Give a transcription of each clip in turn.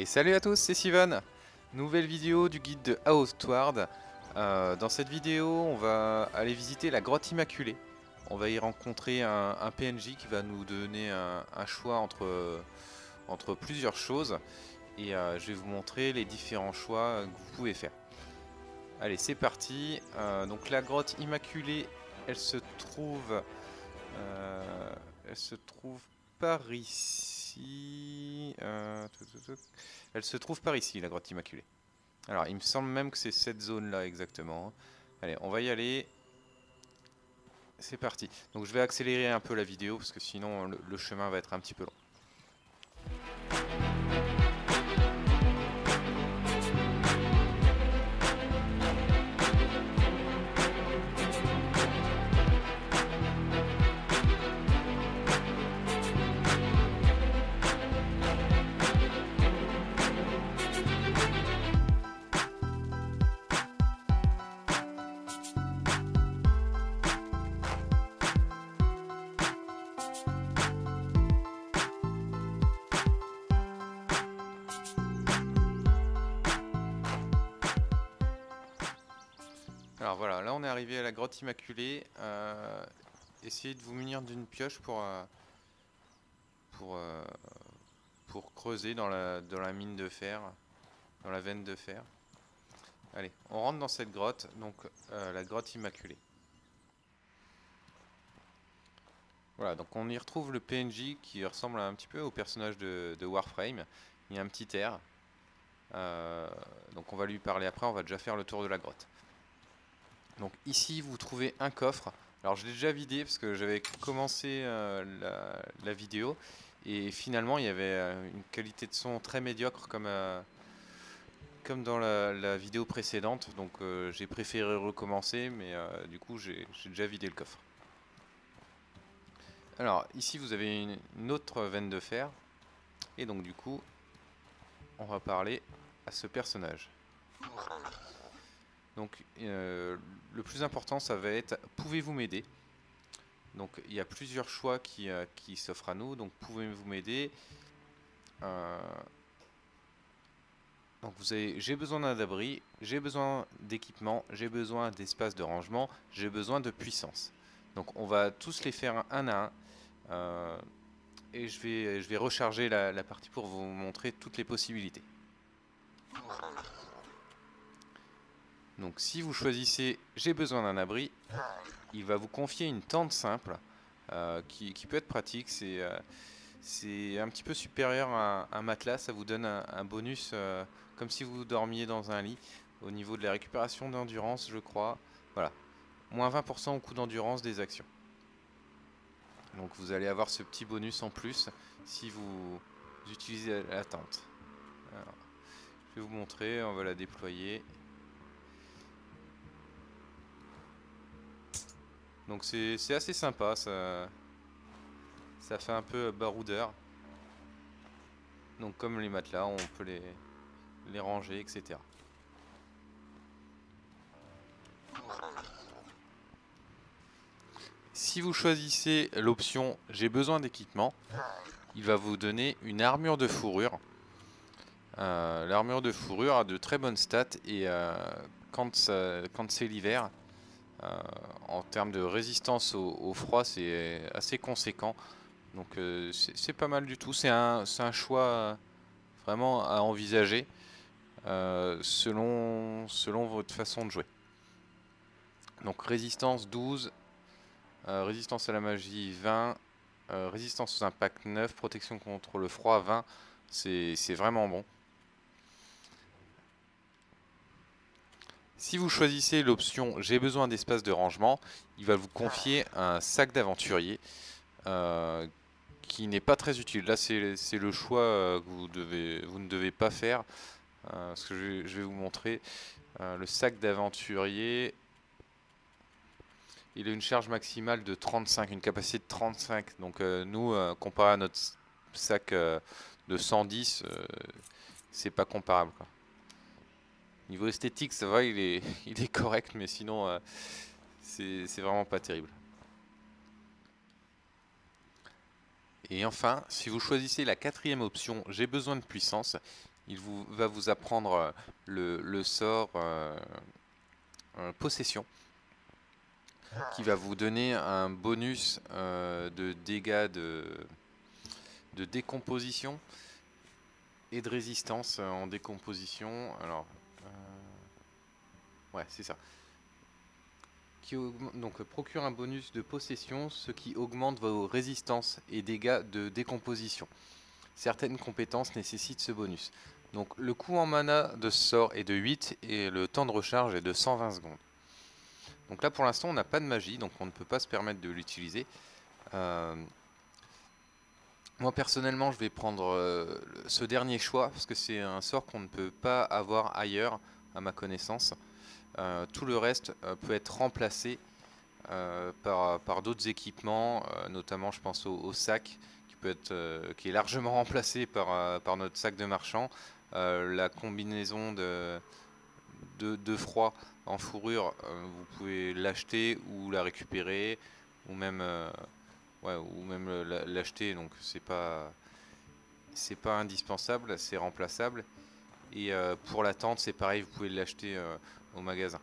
Et salut à tous, c'est Steven. Nouvelle vidéo du guide de Outward. Dans cette vidéo, on va aller visiter la grotte immaculée. On va y rencontrer un PNJ qui va nous donner un choix entre plusieurs choses. Et je vais vous montrer les différents choix que vous pouvez faire. Allez, c'est parti. Donc la grotte immaculée, elle se trouve, elle se trouve par ici. Elle se trouve par ici, la grotte immaculée. Alors, il me semble même que c'est cette zone-là exactement. Allez, on va y aller. C'est parti. Donc je vais accélérer un peu la vidéo parce que sinon le chemin va être un petit peu long. Alors voilà, là on est arrivé à la grotte immaculée. Essayez de vous munir d'une pioche pour, euh, pour creuser dans la mine de fer, dans la veine de fer. Allez, on rentre dans cette grotte, donc la grotte immaculée. Voilà, donc on y retrouve le PNJ qui ressemble un petit peu au personnage de Warframe. Il y a un petit air. Donc on va lui parler après, on va déjà faire le tour de la grotte. Donc ici vous trouvez un coffre. Alors je l'ai déjà vidé parce que j'avais commencé la vidéo et finalement il y avait une qualité de son très médiocre comme dans la vidéo précédente. Donc j'ai préféré recommencer, mais du coup j'ai déjà vidé le coffre. Alors ici vous avez une autre veine de fer et donc du coup on va parler à ce personnage. Donc le plus important ça va être pouvez-vous m'aider? Donc il y a plusieurs choix qui s'offrent à nous, donc pouvez-vous m'aider? Donc vous avez j'ai besoin d'un abri, j'ai besoin d'équipement, j'ai besoin d'espace de rangement, j'ai besoin de puissance. Donc on va tous les faire un à un. Et je vais recharger la partie pour vous montrer toutes les possibilités. Donc si vous choisissez j'ai besoin d'un abri, il va vous confier une tente simple qui peut être pratique. C'est un petit peu supérieur à un matelas, ça vous donne un bonus comme si vous dormiez dans un lit au niveau de la récupération d'endurance, je crois. Voilà, moins 20% au coût d'endurance des actions. Donc vous allez avoir ce petit bonus en plus si vous utilisez la tente. Alors, je vais vous montrer, on va la déployer. Donc c'est assez sympa, ça fait un peu baroudeur. Donc comme les matelas, on peut les ranger, etc. Si vous choisissez l'option j'ai besoin d'équipement, il va vous donner une armure de fourrure. L'armure de fourrure a de très bonnes stats et quand c'est l'hiver, en termes de résistance au froid, c'est assez conséquent. Donc c'est pas mal du tout. C'est un choix vraiment à envisager selon votre façon de jouer. Donc résistance 12, résistance à la magie 20, résistance aux impacts 9, protection contre le froid 20. C'est vraiment bon. Si vous choisissez l'option j'ai besoin d'espace de rangement, il va vous confier un sac d'aventurier qui n'est pas très utile. Là c'est le choix que vous ne devez pas faire. Ce que je vais vous montrer. Le sac d'aventurier, il a une charge maximale de 35, une capacité de 35. Donc nous, comparé à notre sac de 110, c'est pas comparable, quoi. Niveau esthétique, ça va, il est correct, mais sinon, c'est vraiment pas terrible. Et enfin, si vous choisissez la quatrième option, j'ai besoin de puissance, va vous apprendre le sort possession, qui va vous donner un bonus de dégâts de décomposition et de résistance en décomposition. Alors, ouais, c'est ça. Donc procure un bonus de possession, ce qui augmente vos résistances et dégâts de décomposition. Certaines compétences nécessitent ce bonus. Donc le coût en mana de ce sort est de 8 et le temps de recharge est de 120 secondes. Donc là pour l'instant on n'a pas de magie, donc on ne peut pas se permettre de l'utiliser. Moi personnellement je vais prendre ce dernier choix, parce que c'est un sort qu'on ne peut pas avoir ailleurs à ma connaissance. Tout le reste peut être remplacé par d'autres équipements, notamment je pense au sac, qui est largement remplacé par notre sac de marchand. La combinaison de froid en fourrure, vous pouvez l'acheter ou la récupérer, ou même, ouais, ou même l'acheter, donc c'est pas indispensable, c'est remplaçable. Et pour la tente, c'est pareil, vous pouvez l'acheter au magasin.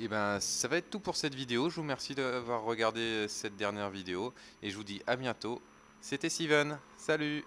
Et ben ça va être tout pour cette vidéo. Je vous remercie d'avoir regardé cette dernière vidéo et je vous dis à bientôt. C'était Steven, salut!